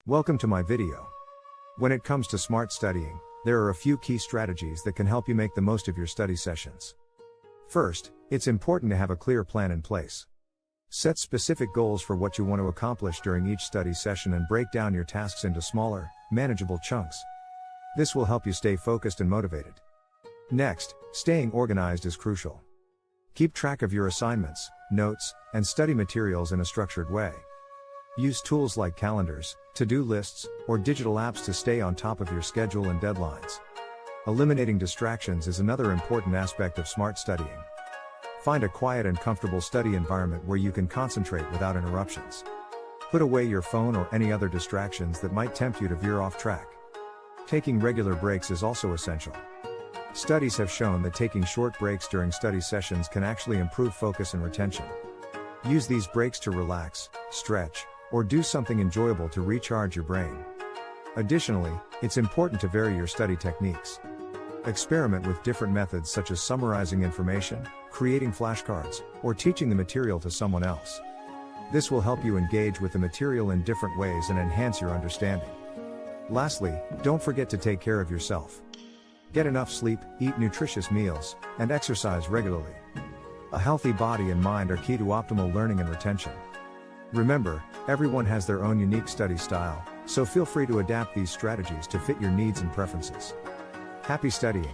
Welcome to my video. When it comes to smart studying, there are a few key strategies that can help you make the most of your study sessions. First, it's important to have a clear plan in place. Set specific goals for what you want to accomplish during each study session and break down your tasks into smaller, manageable chunks. This will help you stay focused and motivated. Next, staying organized is crucial. Keep track of your assignments, notes, and study materials in a structured way. Use tools like calendars, to-do lists, or digital apps to stay on top of your schedule and deadlines. Eliminating distractions is another important aspect of smart studying. Find a quiet and comfortable study environment where you can concentrate without interruptions. Put away your phone or any other distractions that might tempt you to veer off track. Taking regular breaks is also essential. Studies have shown that taking short breaks during study sessions can actually improve focus and retention. Use these breaks to relax, stretch, or do something enjoyable to recharge your brain. Additionally, it's important to vary your study techniques. Experiment with different methods such as summarizing information, creating flashcards, or teaching the material to someone else. This will help you engage with the material in different ways and enhance your understanding. Lastly, don't forget to take care of yourself. Get enough sleep, eat nutritious meals, and exercise regularly. A healthy body and mind are key to optimal learning and retention. Remember, everyone has their own unique study style, so feel free to adapt these strategies to fit your needs and preferences. Happy studying!